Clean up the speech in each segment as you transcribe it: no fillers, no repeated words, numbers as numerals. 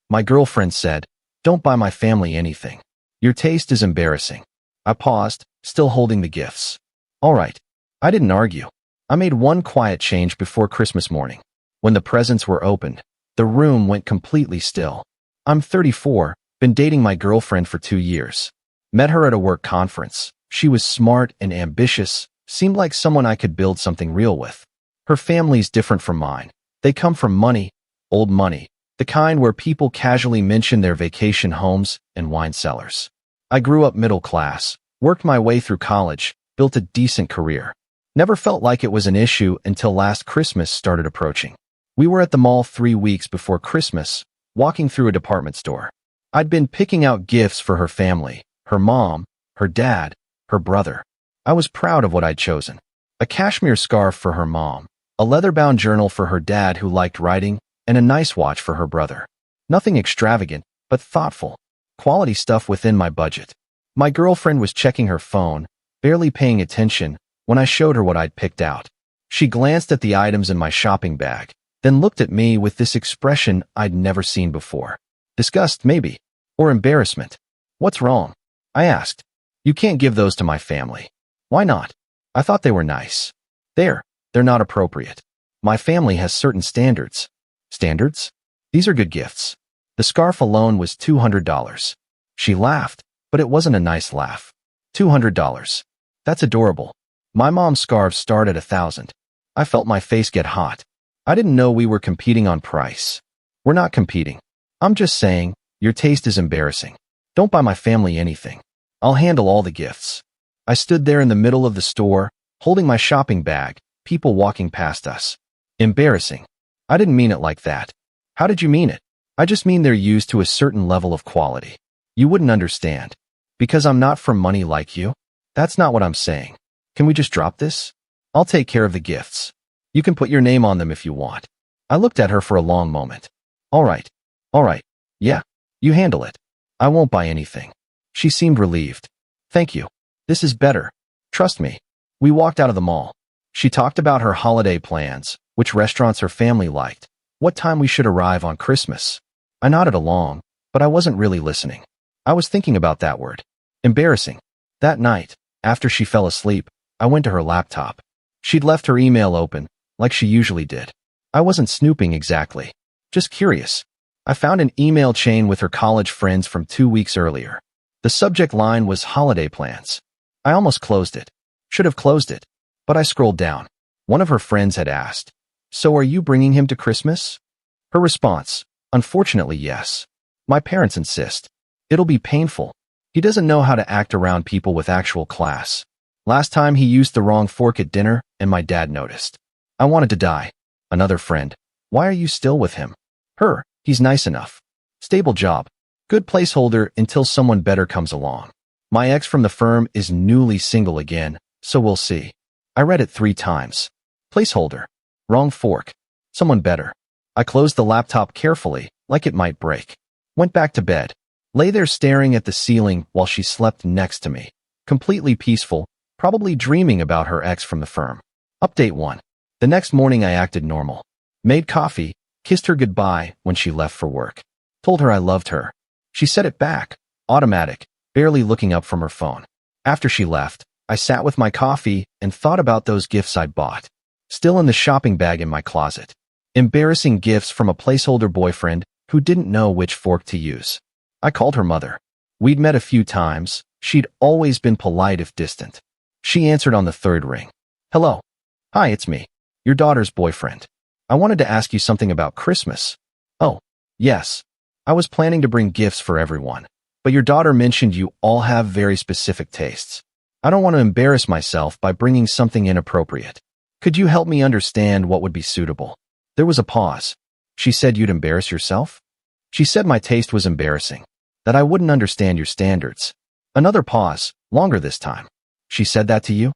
My girlfriend said, "Don't buy my family anything. Your taste is embarrassing." I paused, still holding the gifts. All right. I didn't argue. I made one quiet change before Christmas morning. When the presents were opened, the room went completely still. I'm 34, been dating my girlfriend for 2 years. Met her at a work conference. She was smart and ambitious, seemed like someone I could build something real with. Her family's different from mine. They come from money, old money, the kind where people casually mention their vacation homes and wine cellars. I grew up middle class, worked my way through college, built a decent career. Never felt like it was an issue until last Christmas started approaching. We were at the mall 3 weeks before Christmas, walking through a department store. I'd been picking out gifts for her family, her mom, her dad, her brother. I was proud of what I'd chosen. A cashmere scarf for her mom, a leather-bound journal for her dad who liked writing, and a nice watch for her brother. Nothing extravagant, but thoughtful. Quality stuff within my budget. My girlfriend was checking her phone, barely paying attention, when I showed her what I'd picked out. She glanced at the items in my shopping bag, then looked at me with this expression I'd never seen before. Disgust, maybe, or embarrassment. "What's wrong?" I asked. "You can't give those to my family." "Why not?" "I thought they were nice." They're not appropriate. My family has certain standards." "Standards? These are good gifts." The scarf alone was $200. She laughed, but it wasn't a nice laugh. $200. That's adorable. My mom's scarves start at $1,000. I felt my face get hot. I didn't know we were competing on price. We're not competing. I'm just saying, your taste is embarrassing. Don't buy my family anything. I'll handle all the gifts. I stood there in the middle of the store, holding my shopping bag, people walking past us. Embarrassing. I didn't mean it like that. How did you mean it? I just mean they're used to a certain level of quality. You wouldn't understand. Because I'm not from money like you? That's not what I'm saying. Can we just drop this? I'll take care of the gifts. You can put your name on them if you want. I looked at her for a long moment. All right. Yeah, you handle it. I won't buy anything. She seemed relieved. Thank you. This is better. Trust me. We walked out of the mall. She talked about her holiday plans, which restaurants her family liked, what time we should arrive on Christmas. I nodded along, but I wasn't really listening. I was thinking about that word. Embarrassing. That night, after she fell asleep, I went to her laptop. She'd left her email open, like she usually did. I wasn't snooping exactly. Just curious. I found an email chain with her college friends from 2 weeks earlier. The subject line was holiday plans. I almost closed it. Should have closed it. But I scrolled down. One of her friends had asked, "So are you bringing him to Christmas?" Her response, "Unfortunately, yes. My parents insist. It'll be painful. He doesn't know how to act around people with actual class. Last time he used the wrong fork at dinner, and my dad noticed." I wanted to die. Another friend, "Why are you still with him?" Her, "He's nice enough. Stable job. Good placeholder until someone better comes along. My ex from the firm is newly single again, so we'll see." I read it 3 times. Placeholder. Wrong fork. Someone better. I closed the laptop carefully, like it might break. Went back to bed. Lay there staring at the ceiling while she slept next to me. Completely peaceful, probably dreaming about her ex from the firm. Update 1. The next morning I acted normal. Made coffee, kissed her goodbye when she left for work. Told her I loved her. She said it back, automatic, barely looking up from her phone. After she left, I sat with my coffee and thought about those gifts I'd bought. Still in the shopping bag in my closet. Embarrassing gifts from a placeholder boyfriend who didn't know which fork to use. I called her mother. We'd met a few times. She'd always been polite if distant. She answered on the 3rd ring. "Hello. Hi, it's me, your daughter's boyfriend. I wanted to ask you something about Christmas." "Oh, yes. I was planning to bring gifts for everyone, but your daughter mentioned you all have very specific tastes. I don't want to embarrass myself by bringing something inappropriate. Could you help me understand what would be suitable?" There was a pause. "She said you'd embarrass yourself?" "She said my taste was embarrassing, that I wouldn't understand your standards." Another pause, longer this time. "She said that to you?"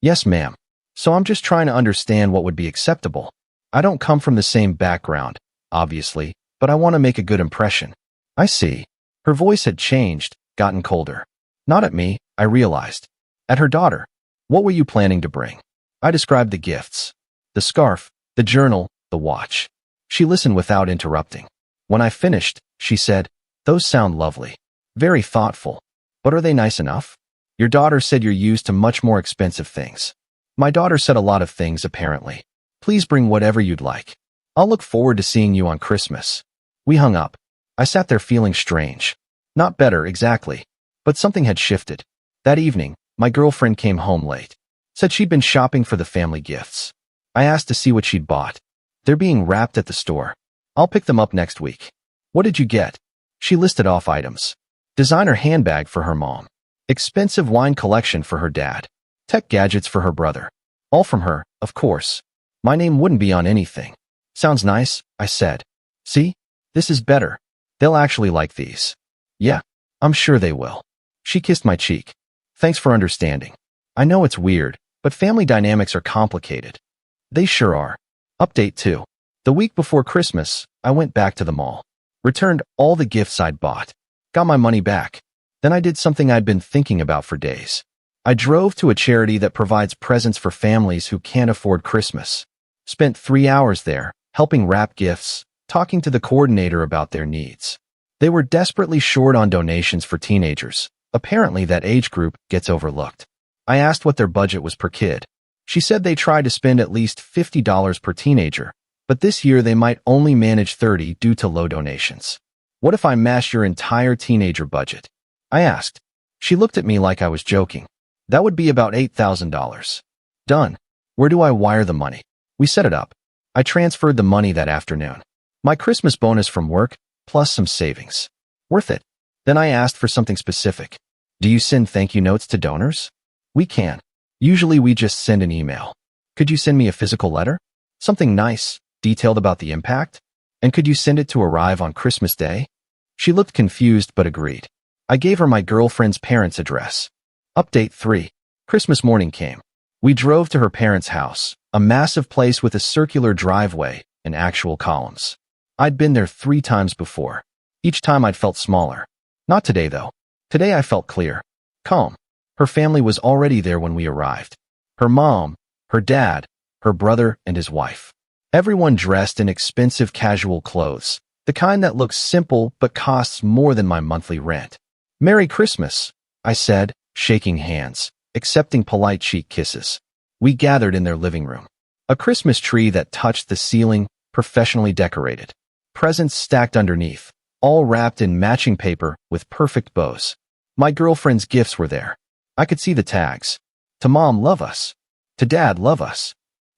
"Yes, ma'am. So I'm just trying to understand what would be acceptable. I don't come from the same background, obviously, but I want to make a good impression." "I see." Her voice had changed, gotten colder. Not at me, I realized. At her daughter. "What were you planning to bring?" I described the gifts. The scarf, the journal, the watch. She listened without interrupting. When I finished, she said, "Those sound lovely. Very thoughtful. But are they nice enough? Your daughter said you're used to much more expensive things." My daughter said a lot of things, apparently. "Please bring whatever you'd like. I'll look forward to seeing you on Christmas." We hung up. I sat there feeling strange. Not better, exactly. But something had shifted. That evening, my girlfriend came home late. Said she'd been shopping for the family gifts. I asked to see what she'd bought. "They're being wrapped at the store. I'll pick them up next week." "What did you get?" She listed off items. Designer handbag for her mom. Expensive wine collection for her dad. Tech gadgets for her brother. All from her, of course. My name wouldn't be on anything. "Sounds nice," I said. "See? This is better. They'll actually like these." "Yeah, I'm sure they will." She kissed my cheek. "Thanks for understanding. I know it's weird, but family dynamics are complicated." They sure are. Update 2. The week before Christmas, I went back to the mall. Returned all the gifts I'd bought. Got my money back. Then I did something I'd been thinking about for days. I drove to a charity that provides presents for families who can't afford Christmas. Spent 3 hours there, helping wrap gifts, talking to the coordinator about their needs. They were desperately short on donations for teenagers. Apparently that age group gets overlooked. I asked what their budget was per kid. She said they tried to spend at least $50 per teenager, but this year they might only manage 30 due to low donations. "What if I mash your entire teenager budget?" I asked. She looked at me like I was joking. "That would be about $8,000. "Done. Where do I wire the money?" We set it up. I transferred the money that afternoon. My Christmas bonus from work, plus some savings. Worth it. Then I asked for something specific. "Do you send thank you notes to donors?" "We can. Usually we just send an email." "Could you send me a physical letter? Something nice, detailed about the impact? And could you send it to arrive on Christmas Day?" She looked confused but agreed. I gave her my girlfriend's parents' address. Update 3. Christmas morning came. We drove to her parents' house, a massive place with a circular driveway and actual columns. I'd been there 3 times before. Each time I'd felt smaller. Not today, though. Today I felt clear. Calm. Her family was already there when we arrived. Her mom, her dad, her brother, and his wife. Everyone dressed in expensive casual clothes, the kind that looks simple but costs more than my monthly rent. "Merry Christmas," I said, shaking hands, accepting polite cheek kisses. We gathered in their living room. A Christmas tree that touched the ceiling, professionally decorated. Presents stacked underneath, all wrapped in matching paper with perfect bows. My girlfriend's gifts were there. I could see the tags. "To Mom, love us." "To Dad, love us."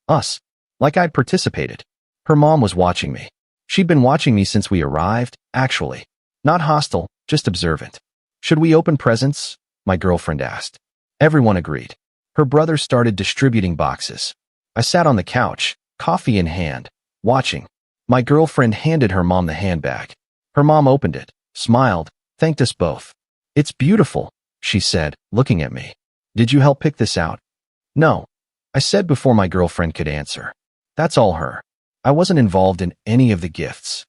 Us. Like I'd participated. Her mom was watching me. She'd been watching me since we arrived, actually. Not hostile, just observant. "Should we open presents?" my girlfriend asked. Everyone agreed. Her brother started distributing boxes. I sat on the couch, coffee in hand, watching. My girlfriend handed her mom the handbag. Her mom opened it, smiled, thanked us both. "It's beautiful," she said, looking at me. "Did you help pick this out?" "No," I said before my girlfriend could answer. "That's all her. I wasn't involved in any of the gifts."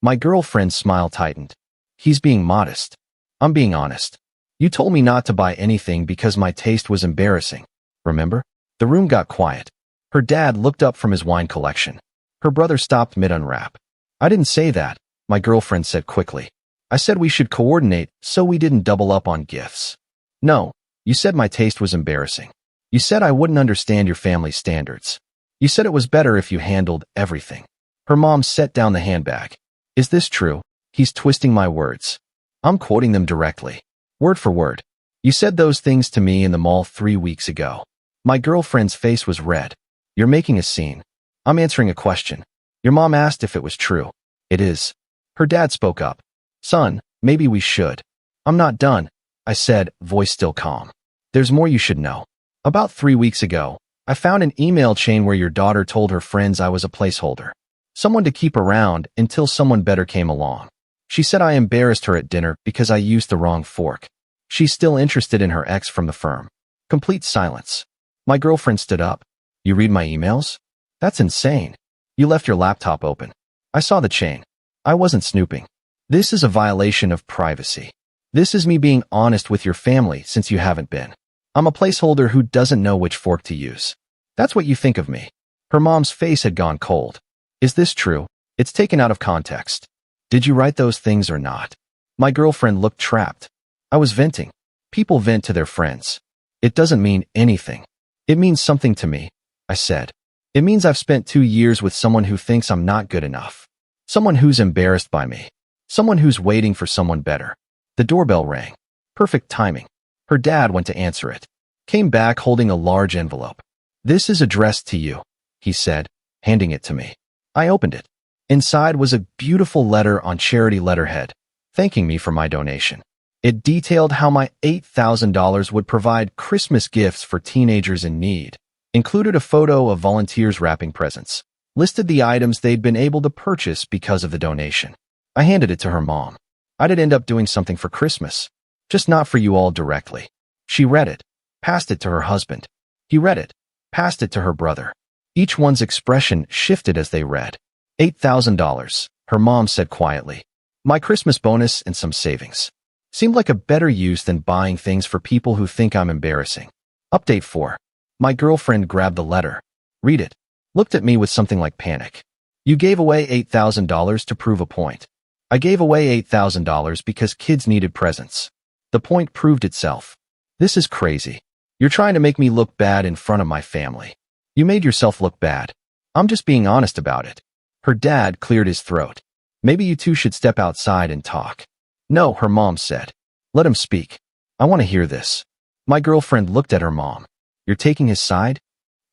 My girlfriend's smile tightened. "He's being modest. I'm being honest. You told me not to buy anything because my taste was embarrassing. Remember?" The room got quiet. Her dad looked up from his wine collection. Her brother stopped mid-unwrap. "I didn't say that," my girlfriend said quickly. "I said we should coordinate so we didn't double up on gifts." "No, you said my taste was embarrassing. You said I wouldn't understand your family's standards. You said it was better if you handled everything." Her mom set down the handbag. "Is this true?" He's twisting my words. I'm quoting them directly. Word for word. "You said those things to me in the mall 3 weeks ago." My girlfriend's face was red. "You're making a scene." I'm answering a question. "Your mom asked if it was true." "It is." Her dad spoke up. "Son, maybe we should." "I'm not done," I said, voice still calm. "There's more you should know. About 3 weeks ago, I found an email chain where your daughter told her friends I was a placeholder. Someone to keep around until someone better came along. She said I embarrassed her at dinner because I used the wrong fork. She's still interested in her ex from the firm." Complete silence. My girlfriend stood up. "You read my emails? That's insane. You left your laptop open." I saw the chain. I wasn't snooping. This is a violation of privacy. This is me being honest with your family since you haven't been. I'm a placeholder who doesn't know which fork to use. That's what you think of me. Her mom's face had gone cold. "Is this true?" "It's taken out of context." Did you write those things or not? My girlfriend looked trapped. I was venting. People vent to their friends. It doesn't mean anything. It means something to me, I said. It means I've spent 2 years with someone who thinks I'm not good enough. Someone who's embarrassed by me. Someone who's waiting for someone better. The doorbell rang. Perfect timing. Her dad went to answer it. Came back holding a large envelope. This is addressed to you, he said, handing it to me. I opened it. Inside was a beautiful letter on charity letterhead, thanking me for my donation. It detailed how my $8,000 would provide Christmas gifts for teenagers in need, included a photo of volunteers wrapping presents, listed the items they'd been able to purchase because of the donation. I handed it to her mom. I did end up doing something for Christmas, just not for you all directly. She read it, passed it to her husband. He read it, passed it to her brother. Each one's expression shifted as they read. $8,000, her mom said quietly. My Christmas bonus and some savings. Seemed like a better use than buying things for people who think I'm embarrassing. Update 4. My girlfriend grabbed the letter. Read it. Looked at me with something like panic. You gave away $8,000 to prove a point. I gave away $8,000 because kids needed presents. The point proved itself. This is crazy. You're trying to make me look bad in front of my family. You made yourself look bad. I'm just being honest about it. Her dad cleared his throat. Maybe you two should step outside and talk. No, her mom said. Let him speak. I want to hear this. My girlfriend looked at her mom. You're taking his side?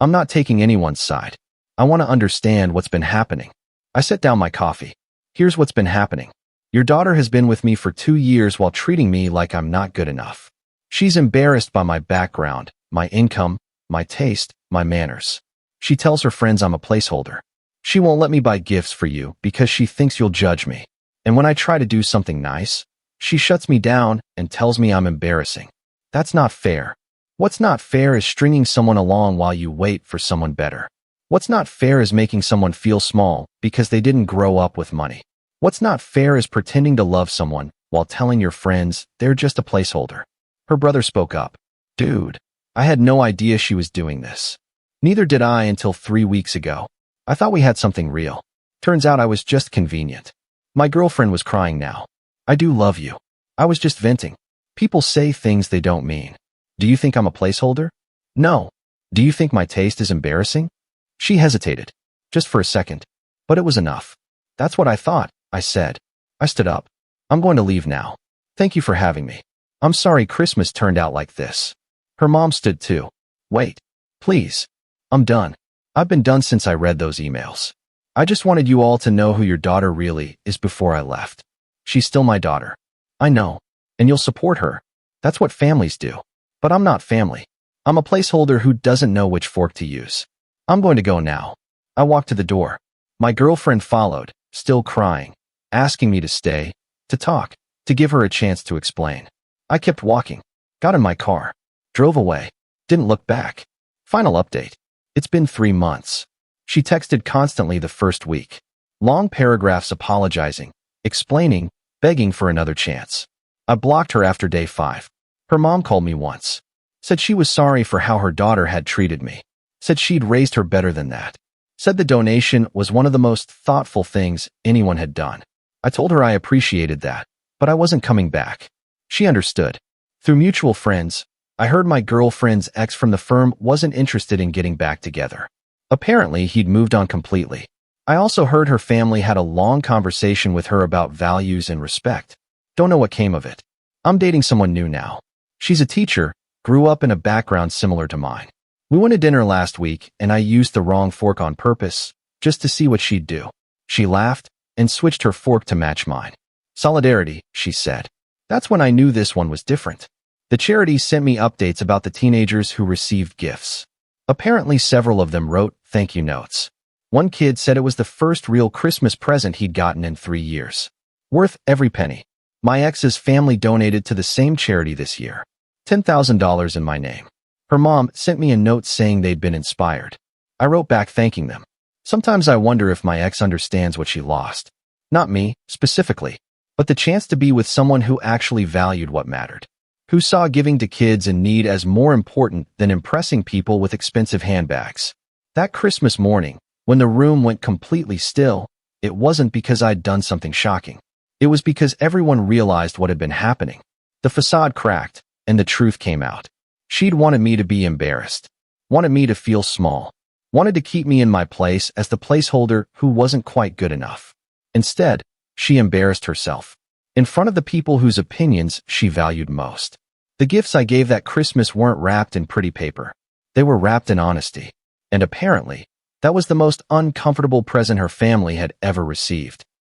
I'm not taking anyone's side. I want to understand what's been happening. I set down my coffee. Here's what's been happening. Your daughter has been with me for 2 years while treating me like I'm not good enough. She's embarrassed by my background, my income, my taste, my manners. She tells her friends I'm a placeholder. She won't let me buy gifts for you because she thinks you'll judge me. And when I try to do something nice, she shuts me down and tells me I'm embarrassing. That's not fair. What's not fair is stringing someone along while you wait for someone better. What's not fair is making someone feel small because they didn't grow up with money. What's not fair is pretending to love someone while telling your friends they're just a placeholder. Her brother spoke up. Dude, I had no idea she was doing this. Neither did I until 3 weeks ago. I thought we had something real. Turns out I was just convenient. My girlfriend was crying now. I do love you. I was just venting. People say things they don't mean. Do you think I'm a placeholder? No. Do you think my taste is embarrassing? She hesitated. Just for a second. But it was enough. That's what I thought, I said. I stood up. I'm going to leave now. Thank you for having me. I'm sorry Christmas turned out like this. Her mom stood too. Wait. Please. I'm done. I've been done since I read those emails. I just wanted you all to know who your daughter really is before I left. She's still my daughter. I know. And you'll support her. That's what families do. But I'm not family. I'm a placeholder who doesn't know which fork to use. I'm going to go now. I walked to the door. My girlfriend followed, still crying, asking me to stay, to talk, to give her a chance to explain. I kept walking, got in my car, drove away, didn't look back. Final update. It's been 3 months. She texted constantly the first week. Long paragraphs apologizing, explaining, begging for another chance. I blocked her after day 5. Her mom called me once. Said she was sorry for how her daughter had treated me. Said she'd raised her better than that. Said the donation was one of the most thoughtful things anyone had done. I told her I appreciated that, but I wasn't coming back. She understood. Through mutual friends, I heard my girlfriend's ex from the firm wasn't interested in getting back together. Apparently, he'd moved on completely. I also heard her family had a long conversation with her about values and respect. Don't know what came of it. I'm dating someone new now. She's a teacher, grew up in a background similar to mine. We went to dinner last week, and I used the wrong fork on purpose, just to see what she'd do. She laughed and switched her fork to match mine. Solidarity, she said. That's when I knew this one was different. The charity sent me updates about the teenagers who received gifts. Apparently, several of them wrote thank you notes. One kid said it was the first real Christmas present he'd gotten in 3 years. Worth every penny. My ex's family donated to the same charity this year. $10,000 in my name. Her mom sent me a note saying they'd been inspired. I wrote back thanking them. Sometimes I wonder if my ex understands what she lost. Not me, specifically, but the chance to be with someone who actually valued what mattered. Who saw giving to kids in need as more important than impressing people with expensive handbags. That Christmas morning, when the room went completely still, it wasn't because I'd done something shocking. It was because everyone realized what had been happening. The facade cracked, and the truth came out. She'd wanted me to be embarrassed, wanted me to feel small, wanted to keep me in my place as the placeholder who wasn't quite good enough. Instead, she embarrassed herself, in front of the people whose opinions she valued most. The gifts I gave that Christmas weren't wrapped in pretty paper. They were wrapped in honesty. And apparently, that was the most uncomfortable present her family had ever received.